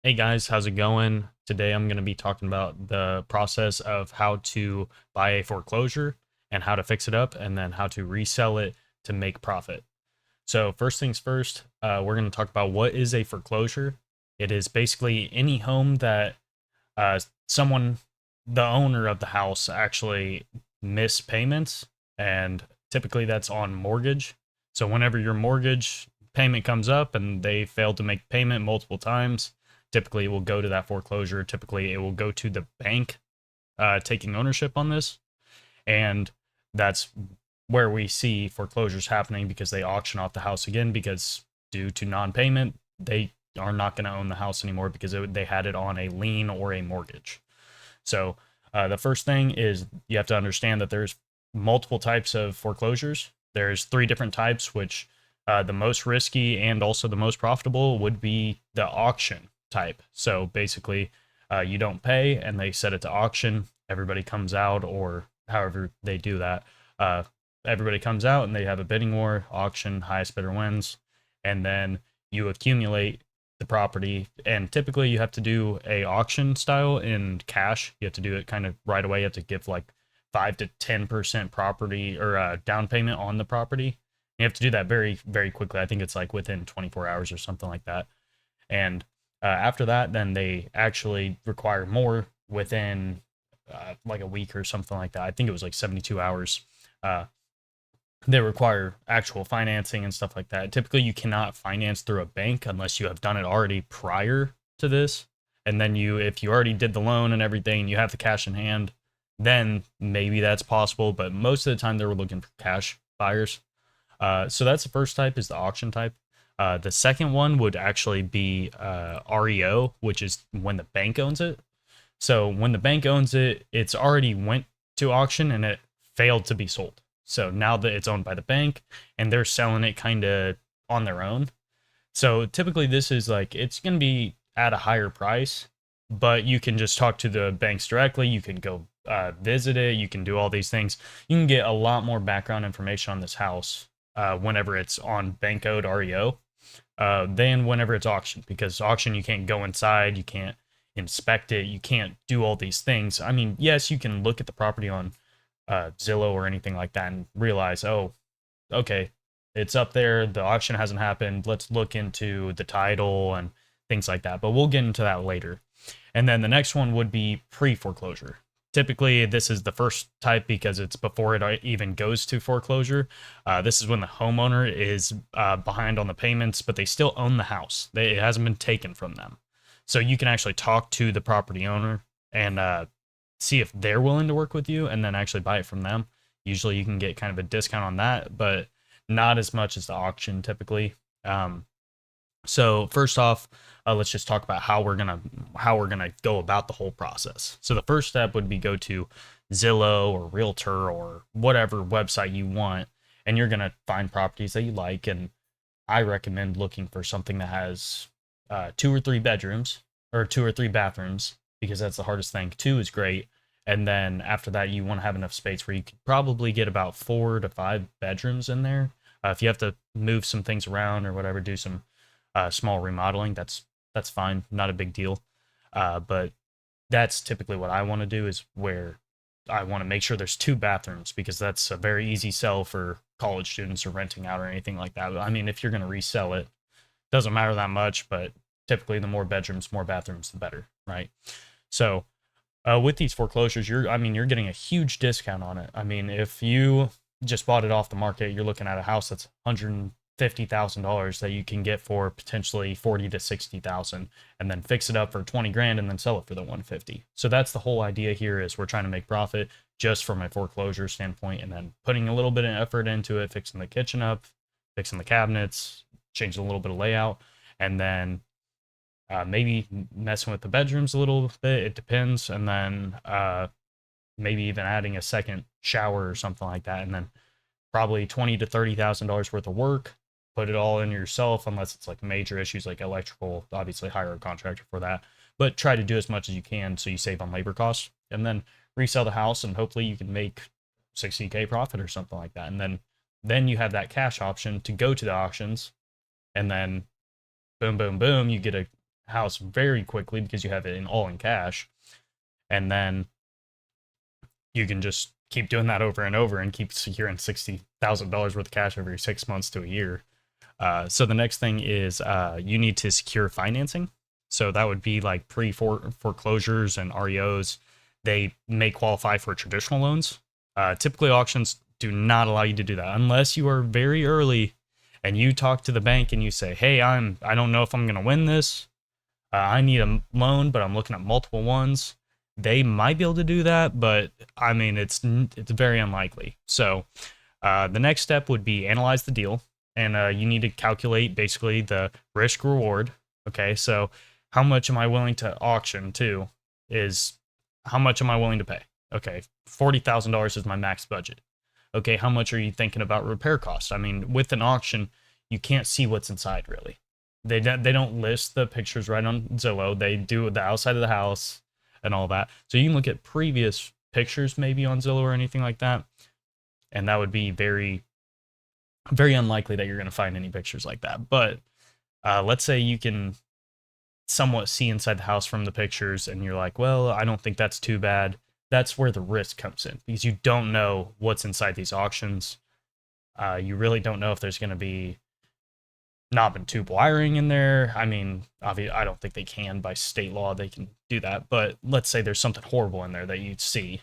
Hey guys, how's it going? Today I'm going to be talking about the process of how to buy a foreclosure and how to fix it up, and then how to resell it to make profit. So, first things first, we're going to talk about what is a foreclosure. It is basically any home that someone, the owner of the house, actually miss payments, and typically that's on mortgage. So, whenever your mortgage payment comes up and they fail to make payment multiple times, typically it will go to that foreclosure. Typically, it will go to the bank taking ownership on this, and that's where we see foreclosures happening because they auction off the house again because due to non-payment, they are not going to own the house anymore because they had it on a lien or a mortgage. So the first thing is you have to understand that there's multiple types of foreclosures. There's three different types, which the most risky and also the most profitable would be the auction type. So basically, you don't pay and they set it to auction. Everybody comes out, or however they do that. Uh, Everybody comes out and they have a bidding war, auction, highest bidder wins, and then you accumulate the property. And typically you have to do a auction style in cash. You have to do it kind of right away. You have to give like 5 to 10% property or down payment on the property. You have to do that very, very quickly. I think it's like within 24 hours or something like that. And after that, then they actually require more within like a week or something like that. I think it was like 72 hours. Uh, they require actual financing and stuff like that. Typically, you cannot finance through a bank unless you have done it already prior to this. And then if you already did the loan and everything, and you have the cash in hand, then maybe that's possible. But most of the time, they were looking for cash buyers. So that's the first type, is the auction type. The second one would actually be REO, which is when the bank owns it. So when the bank owns it, it's already went to auction and it failed to be sold. So now that it's owned by the bank and they're selling it kind of on their own. So typically this is like, it's going to be at a higher price, but you can just talk to the banks directly. You can go visit it. You can do all these things. You can get a lot more background information on this house whenever it's on bank owned REO than whenever it's auction, because auction, you can't go inside. You can't inspect it. You can't do all these things. I mean, yes, you can look at the property on Zillow or anything like that and realize, oh, okay, it's up there. The auction hasn't happened. Let's look into the title and things like that. But we'll get into that later. And then the next one would be pre-foreclosure. Typically, this is the first type because it's before it even goes to foreclosure. This is when the homeowner is behind on the payments, but they still own the house. It hasn't been taken from them. So you can actually talk to the property owner and see if they're willing to work with you and then actually buy it from them. Usually you can get kind of a discount on that, but not as much as the auction typically. So first off, let's just talk about how we're gonna go about the whole process. So the first step would be go to Zillow or Realtor or whatever website you want, and you're gonna find properties that you like. And I recommend looking for something that has 2 or 3 bedrooms or 2 or 3 bathrooms, because that's the hardest thing. Two is great. And then after that, you want to have enough space where you could probably get about 4 to 5 bedrooms in there. If you have to move some things around or whatever, do some small remodeling, that's fine, not a big deal. But that's typically what I want to do, is where I want to make sure there's 2 bathrooms, because that's a very easy sell for college students or renting out or anything like that. I mean, if you're going to resell it, doesn't matter that much, but typically the more bedrooms, more bathrooms, the better, right? So with these foreclosures, you're getting a huge discount on it. I mean, if you just bought it off the market, you're looking at a house that's $150,000 that you can get for potentially 40 to 60,000, and then fix it up for 20 grand and then sell it for the 150. So that's the whole idea here, is we're trying to make profit just from a foreclosure standpoint, and then putting a little bit of effort into it, fixing the kitchen up, fixing the cabinets, changing a little bit of layout, and then maybe messing with the bedrooms a little bit. It depends. And then maybe even adding a second shower or something like that. And then probably $20 to $30,000 worth of work. Put it all in yourself, unless it's like major issues like electrical. Obviously, hire a contractor for that. But try to do as much as you can so you save on labor costs. And then resell the house, and hopefully you can make 60K profit or something like that. And then you have that cash option to go to the auctions, and then boom, boom, boom, you get a house very quickly because you have it all in cash, and then you can just keep doing that over and over and keep securing $60,000 worth of cash every 6 months to a year. So the next thing is you need to secure financing. So that would be like pre-foreclosures and REOs. They may qualify for traditional loans. Typically, auctions do not allow you to do that unless you are very early and you talk to the bank and you say, "Hey, I don't know if I'm going to win this. I need a loan, but I'm looking at multiple ones." They might be able to do that, but I mean, it's very unlikely. So the next step would be analyze the deal, and you need to calculate basically the risk reward. Okay, so how much am I willing to auction to is how much am I willing to pay? Okay, $40,000 is my max budget. Okay, how much are you thinking about repair costs? I mean, with an auction, you can't see what's inside really. They don't list the pictures right on Zillow. They do the outside of the house and all that. So you can look at previous pictures maybe on Zillow or anything like that, and that would be very, very unlikely that you're going to find any pictures like that. But let's say you can somewhat see inside the house from the pictures, and you're like, well, I don't think that's too bad. That's where the risk comes in because you don't know what's inside these auctions. You really don't know if there's going to be knob and tube wiring in there. I mean, obviously, I don't think they can by state law. They can do that, but let's say there's something horrible in there that you see,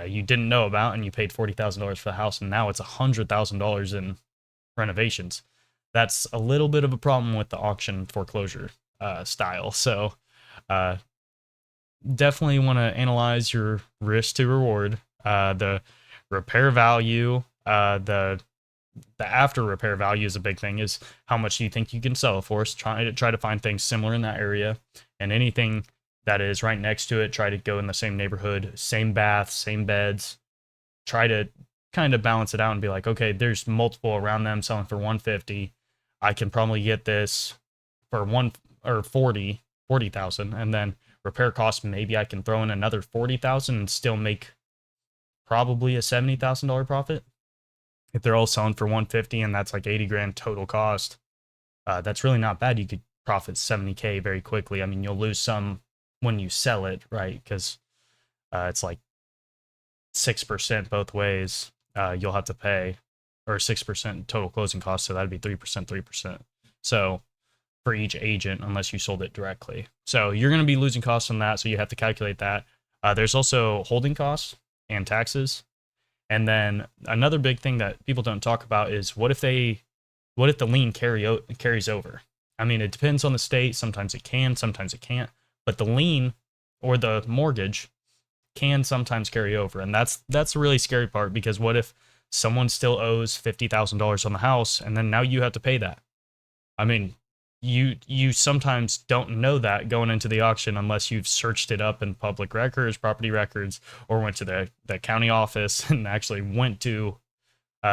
you didn't know about, and you paid $40,000 for the house, and now it's $100,000 in renovations. That's a little bit of a problem with the auction foreclosure style. So definitely want to analyze your risk to reward, the repair value, the after repair value is a big thing. Is how much do you think you can sell it for? So try to find things similar in that area, and anything that is right next to it, try to go in the same neighborhood, same baths, same beds. Try to kind of balance it out and be like, okay, there's multiple around them selling for 150. I can probably get this for 40,000, and then repair costs, maybe I can throw in another 40,000 and still make probably a $70,000 profit. If they're all selling for 150 and that's like 80 grand total cost, that's really not bad. You could profit 70K very quickly. I mean, you'll lose some when you sell it, right? Because it's like 6% both ways. You'll have to pay, or 6% total closing costs. So that'd be 3%, 3%. So for each agent, unless you sold it directly. So you're going to be losing costs on that. So you have to calculate that. There's also holding costs and taxes. And then another big thing that people don't talk about is what if the lien carries over? I mean, it depends on the state. Sometimes it can, sometimes it can't. But the lien or the mortgage can sometimes carry over, and that's the really scary part, because what if someone still owes $50,000 on the house, and then now you have to pay that? I mean, you sometimes don't know that going into the auction unless you've searched it up in public records, property records, or went to the county office and actually went to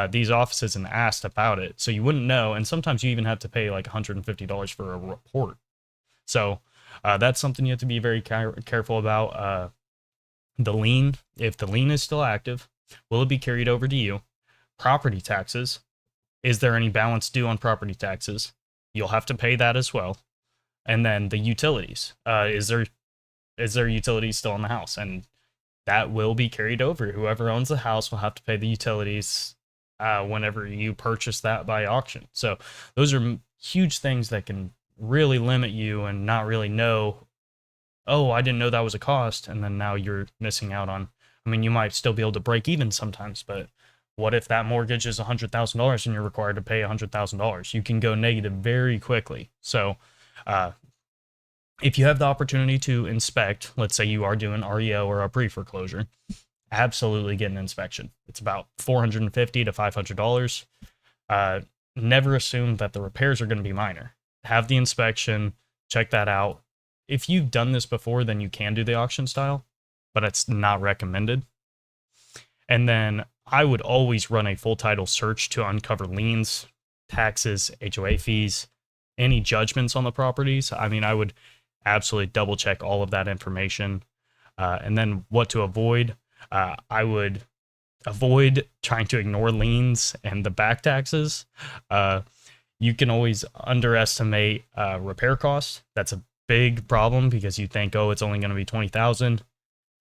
these offices and asked about it. So you wouldn't know, and sometimes you even have to pay like $150 for a report. So that's something you have to be very careful about. The lien, if the lien is still active, will it be carried over to you? Property taxes, is there any balance due on property taxes? You'll have to pay that as well. And then the utilities, is there utilities still in the house? And that will be carried over. Whoever owns the house will have to pay the utilities whenever you purchase that by auction. So those are huge things that can really limit you and not really know, oh, I didn't know that was a cost, and then now you're missing out on, I mean, you might still be able to break even sometimes, but what if that mortgage is $100,000 and you're required to pay $100,000? You can go negative very quickly. So if you have the opportunity to inspect, let's say you are doing REO or a pre-foreclosure, absolutely get an inspection. It's about $450 to $500. Never assume that the repairs are going to be minor. Have the inspection, check that out. If you've done this before, then you can do the auction style, but it's not recommended. And then I would always run a full title search to uncover liens, taxes, HOA fees, any judgments on the properties. I mean, I would absolutely double check all of that information. And then what to avoid. I would avoid trying to ignore liens and the back taxes. You can always underestimate repair costs. That's a big problem because you think, oh, it's only going to be 20,000,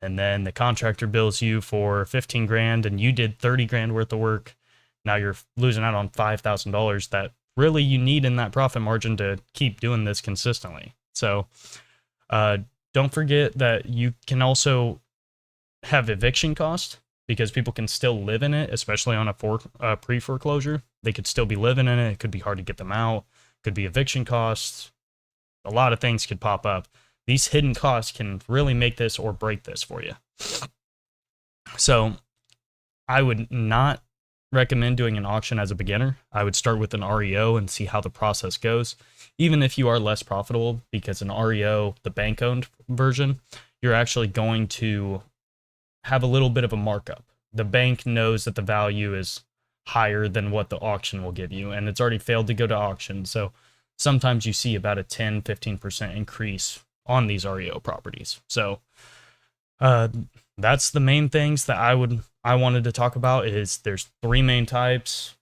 and then the contractor bills you for 15 grand and you did 30 grand worth of work. Now you're losing out on $5,000 that really you need in that profit margin to keep doing this consistently. So don't forget that you can also have eviction cost, because people can still live in it, especially on a pre-foreclosure. They could still be living in it. It could be hard to get them out. Could be eviction costs. A lot of things could pop up. These hidden costs can really make this or break this for you. So I would not recommend doing an auction as a beginner. I would start with an REO and see how the process goes, even if you are less profitable, because an REO, the bank-owned version, you're actually going to have a little bit of a markup. The bank knows that the value is higher than what the auction will give you, and it's already failed to go to auction. So sometimes you see about a 10-15% increase on these REO properties. So that's the main things that I wanted to talk about. Is there's 3 main types.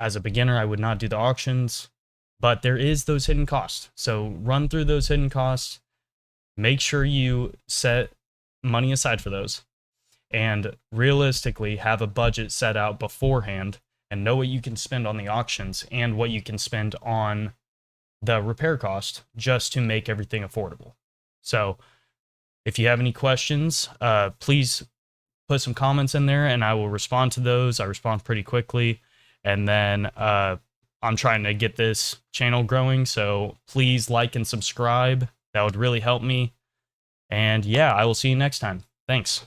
As a beginner, I would not do the auctions, but there is those hidden costs. So run through those hidden costs. Make sure you set money aside for those, and realistically have a budget set out beforehand and know what you can spend on the auctions and what you can spend on the repair cost just to make everything affordable. So if you have any questions, please put some comments in there and I will respond to those. I respond pretty quickly. And then I'm trying to get this channel growing, so please like and subscribe. That would really help me. And yeah, I will see you next time. Thanks.